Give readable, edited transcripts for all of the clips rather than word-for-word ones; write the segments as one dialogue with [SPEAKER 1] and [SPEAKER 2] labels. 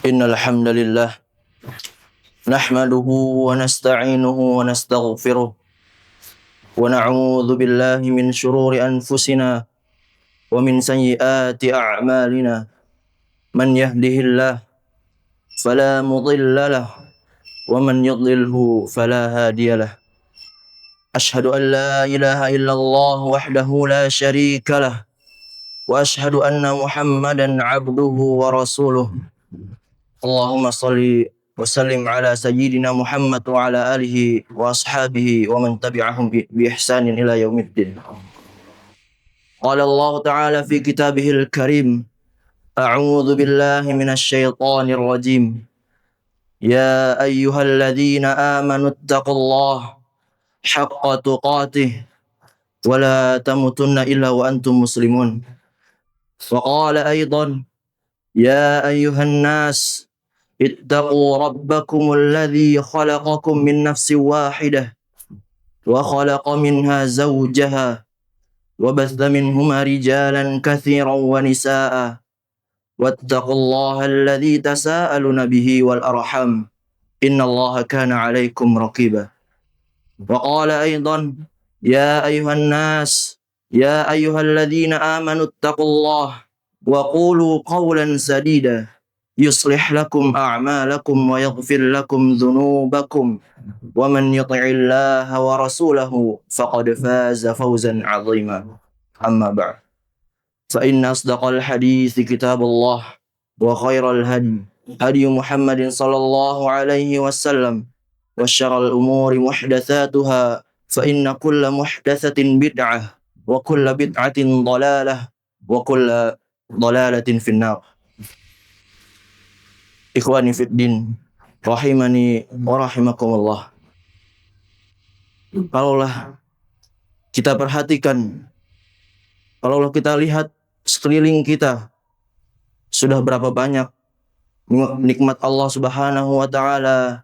[SPEAKER 1] Innal hamdalillah nahmaduhu wa nasta'inuhu wa nastaghfiruh wa na'udzu billahi min shururi anfusina wa min sayyiati a'malina. Man yahdihillah fala mudilla lahu wa man yudlilhu fala hadiyalah. Ashhadu an la ilaha illallah wahdahu la syarika lah wa ashhadu anna Muhammadan 'abduhu wa rasuluh. Allahumma shalli wa sallim ala sayyidina Muhammad wa ala alihi wa ashabihi wa man tabi'ahum bi ihsanin ila yaumiddin. Qala Allah Ta'ala fi kitabihil karim, a'udzu billahi minasy syaithanir rajim. Ya ayyuhalladzina amanu taqullaha haqqa tuqatih wa la tamutunna illa wa antum muslimun. Wa qala aidan, ya ayyuhan nas اتقوا ربكم الذي خلقكم من نفس واحدة وخلق منها زوجها وبث منهما رجالا كثيرا ونساء واتقوا الله الذي تساءلون به والأرحام إن الله كان عليكم رقيبا. وقال أيضا يا أيها الناس يا أيها الذين آمنوا اتقوا الله وقولوا قولا سديدا يصلح لكم أعمالكم ويغفر لكم ذنوبكم ومن يطع الله ورسوله فقد فاز فوزا عظيما. أما بعد فإن أصدق الحديث كتاب الله وخير الهدي هدي محمد صلى الله عليه وسلم وشر الأمور محدثاتها فإن كل محدثة بدعة وكل بدعة ضلالة وكل ضلالة في النار. Ikhwani fiddin, rahimani wa rahimakumullah. Kalaulah kita perhatikan, kalaulah kita lihat sekeliling kita, sudah berapa banyak nikmat Allah Subhanahu wa Ta'ala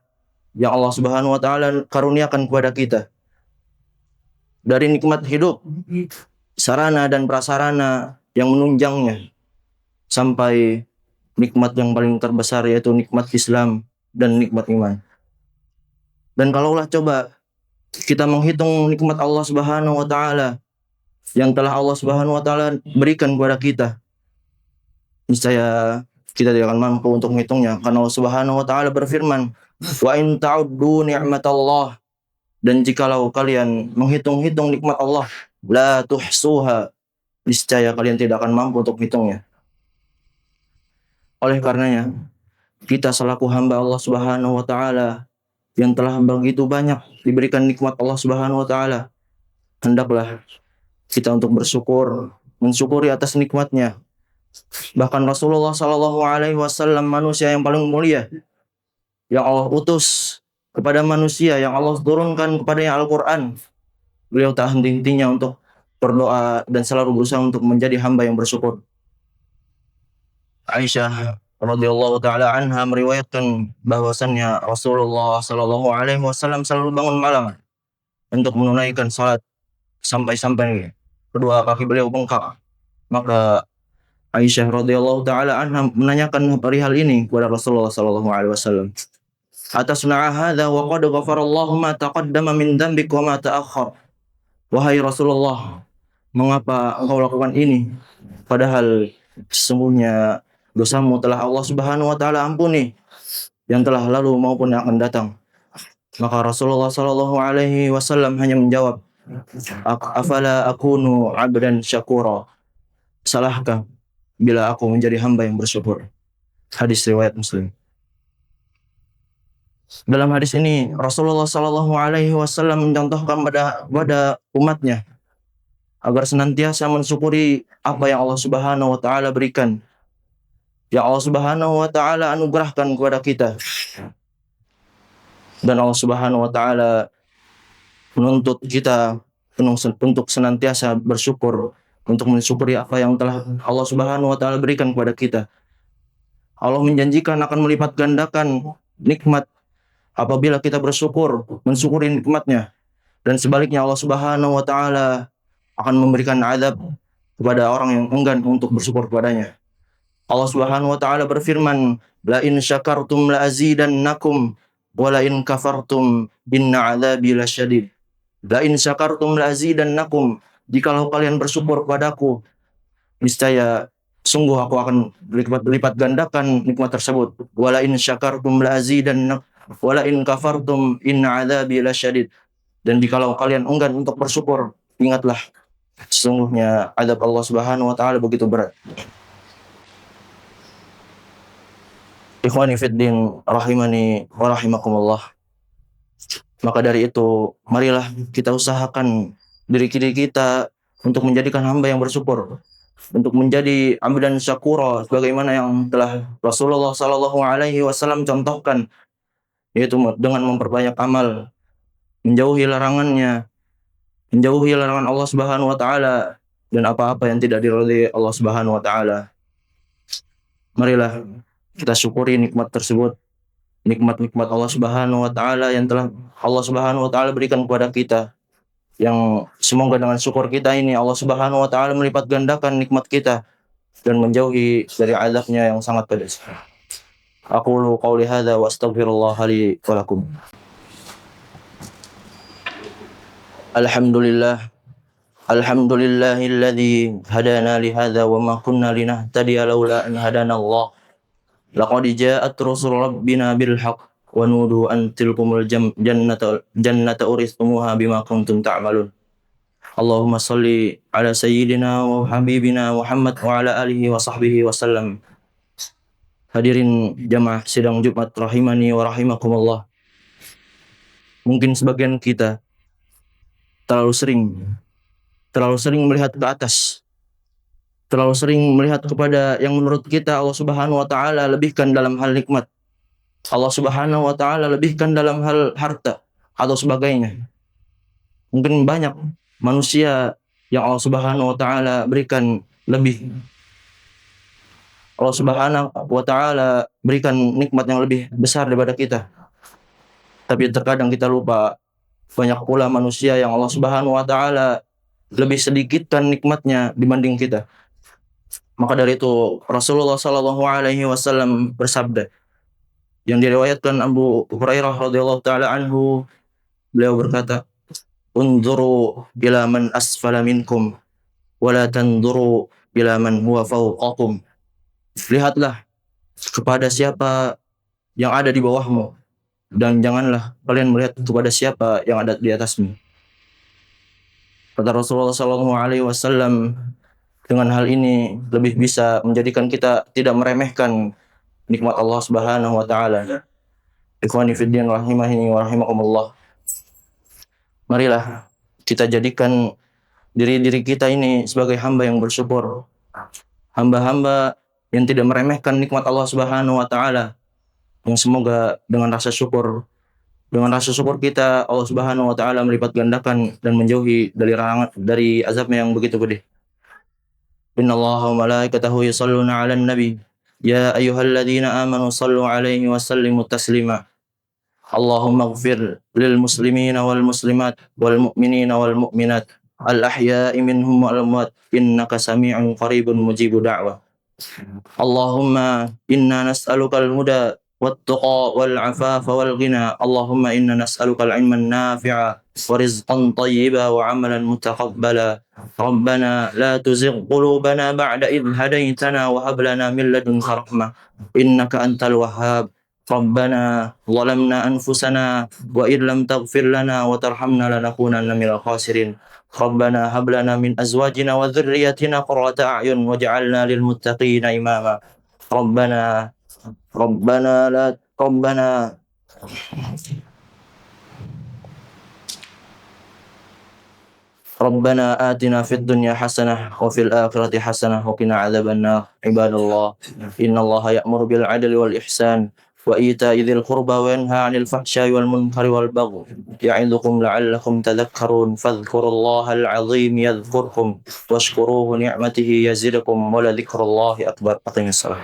[SPEAKER 1] yang Allah Subhanahu wa Ta'ala karuniakan kepada kita. Dari nikmat hidup, sarana dan prasarana yang menunjangnya, sampai nikmat yang paling terbesar yaitu nikmat Islam dan nikmat iman. Dan kalaulah coba kita menghitung nikmat Allah Subhanahu wa Ta'ala yang telah Allah Subhanahu wa Ta'ala berikan kepada kita, niscaya kita tidak akan mampu untuk menghitungnya, karena Allah Subhanahu wa Ta'ala berfirman, wa in ta'uddu ni'matallah, dan jikalau kalian menghitung-hitung nikmat Allah, la tuhsuha, niscaya kalian tidak akan mampu untuk menghitungnya. Oleh karenanya, kita selaku hamba Allah Subhanahu wa Ta'ala yang telah begitu banyak diberikan nikmat Allah Subhanahu wa Ta'ala, hendaklah kita untuk bersyukur, mensyukuri atas nikmatnya. Bahkan Rasulullah Sallallahu Alaihi Wasallam, manusia yang paling mulia yang Allah utus kepada manusia, yang Allah turunkan kepadanya Al-Quran, beliau tak henti-hentinya untuk berdoa dan selalu berusaha untuk menjadi hamba yang bersyukur. Aisyah radhiyallahu taala anha meriwayatkan bahwasannya Rasulullah sallallahu alaihi wasallam selalu bangun malam untuk menunaikan salat sampai kedua kaki beliau bengkak. Maka Aisyah radhiyallahu taala anha menanyakan perihal ini kepada Rasulullah sallallahu alaihi wasallam. Atasna'a hadza wa qad ghafarallahu ma taqaddama min dhanbik wa ma ta'akhkhar. Wahai Rasulullah, mengapa engkau lakukan ini padahal sesungguhnya dosamu telah Allah Subhanahu wa Ta'ala ampuni, yang telah lalu maupun yang akan datang. Maka Rasulullah sallallahu alaihi wasallam hanya menjawab, afala akunu 'abdan syakura, salahkah bila aku menjadi hamba yang bersyukur. Hadis riwayat Muslim. Dalam hadis ini Rasulullah sallallahu alaihi wasallam mencontohkan pada umatnya agar senantiasa mensyukuri apa yang Allah Subhanahu wa Ta'ala berikan, yang Allah Subhanahu wa Ta'ala anugerahkan kepada kita. Dan Allah Subhanahu wa Ta'ala menuntut kita untuk senantiasa bersyukur, untuk mensyukuri apa yang telah Allah Subhanahu wa Ta'ala berikan kepada kita. Allah menjanjikan akan melipat gandakan nikmat apabila kita bersyukur, mensyukuri nikmatnya. Dan sebaliknya Allah Subhanahu wa Ta'ala akan memberikan azab kepada orang yang enggan untuk bersyukur kepadanya. Allah Subhanahu wa Ta'ala berfirman, La in syakartum la azidannakum wa la in kafartum inna adzabi lasyadid. La in syakartum la azidannakum. Jikalau kalian bersyukur padaku, niscaya sungguh aku akan lipat gandakan nikmat tersebut. Wa la in syakartum la azidannakum wa la in kafartum inna adzabi lasyadid. Dan jikalau kalian enggan untuk bersyukur, ingatlah sesungguhnya azab Allah Subhanahu wa taala begitu berat. Ikhwani fiddin rahimani wa rahimakumullah. Maka dari itu, marilah kita usahakan diri kita untuk menjadikan hamba yang bersyukur, untuk menjadi abdan syakura sebagaimana yang telah Rasulullah sallallahu alaihi wasallam contohkan, yaitu dengan memperbanyak amal, menjauhi larangannya, menjauhi larangan Allah Subhanahu wa taala dan apa-apa yang tidak diridhai Allah Subhanahu wa taala. Marilah kita syukuri nikmat tersebut, nikmat-nikmat Allah Subhanahu wa taala yang telah Allah Subhanahu wa taala berikan kepada kita, yang semoga dengan syukur kita ini Allah Subhanahu wa taala melipat gandakan nikmat kita dan menjauhi dari azabnya yang sangat pedas. Aqulu qauli hadza wa astaghfirullah li wa lakum. Alhamdulillahilladzi hadana li hadza wa ma kunna linahtadiya laula an hadana Allah. Laqad ja'at rusul rabbina bil haqq wa nudu an tilkumul jannata uristumuha bima kuntum ta'malun. Allahumma salli ala sayyidina wa habibina Muhammad wa ala alihi wa sahbihi wa sallam. Hadirin jamaah sidang Jumat rahimani wa rahimakumullah. Mungkin sebagian kita terlalu sering melihat ke atas, terlalu sering melihat kepada yang menurut kita Allah Subhanahu wa taala lebihkan dalam hal nikmat, Allah Subhanahu wa taala lebihkan dalam hal harta atau sebagainya. Mungkin banyak manusia yang Allah Subhanahu wa taala berikan lebih, Allah Subhanahu wa taala berikan nikmat yang lebih besar daripada kita. Tapi terkadang kita lupa, banyak pula manusia yang Allah Subhanahu wa taala lebih sedikitkan nikmatnya dibanding kita. Maka dari itu Rasulullah sallallahu alaihi wasallam bersabda, yang diriwayatkan Abu Hurairah radhiyallahu taala anhu, beliau berkata, "Unzuru ila man asfala minkum wa la tanzuru ila man huwa fawqakum." Lihatlah kepada siapa yang ada di bawahmu dan janganlah kalian melihat kepada siapa yang ada di atasmu. Kata Rasulullah sallallahu alaihi wasallam, dengan hal ini lebih bisa menjadikan kita tidak meremehkan nikmat Allah Subhanahu wa taala. Ikhwani fiddin rahimani wa rahimakumullah. Marilah kita jadikan diri kita ini sebagai hamba yang bersyukur, hamba-hamba yang tidak meremehkan nikmat Allah Subhanahu wa taala, yang semoga dengan rasa syukur kita Allah Subhanahu wa taala melipat gandakan dan menjauhi dari azabnya yang begitu pedih. Innallaha wa malaikatahu yusholluna 'alan nabi ya ayyuhalladzina amanu shallu 'alaihi wa sallimu taslima. Allahumma ighfir lil muslimina wal muslimat wal mu'minina wal mu'minat al ahya'i minhum wal amwat innaka sami'un qaribun mujibud da'wah. Allahumma inna nas'aluka al-huda wat-tuqa wal-'afafa wal-ghina. Allahumma inna nas'aluka al-'ilma an-nafi'a wa rizqan thayyiban wa 'amalan mutaqabbala. Rabbana la tuzigh qulubana ba'da idh hadaytana wa hab lana min ladunka rahmah innaka antal wahhab. Rabbana zalamna anfusana wa in lam taghfir lana wa tarhamna lanakunanna minal khasirin. Rabbana hab lana min azwajina wa dhurriyyatina qurrata a'yun waj'alna lil muttaqina imama. Rabbana atina fid dunya hasanah wa fil akhirati hasanah wa qina adzaban nar. Ibadallah, innallaha ya'muru bil 'adli wal ihsan wa ita'i dzil qurba wa yanha 'anil fahsya'i wal munkari wal baghi ya'idzukum la'allakum tadhakkarun. Fadhkurullahal 'azim yadhkurkum washkuruhu ni'matihi yazidkum wa la dzikrullahi akbar. Aqimissalah.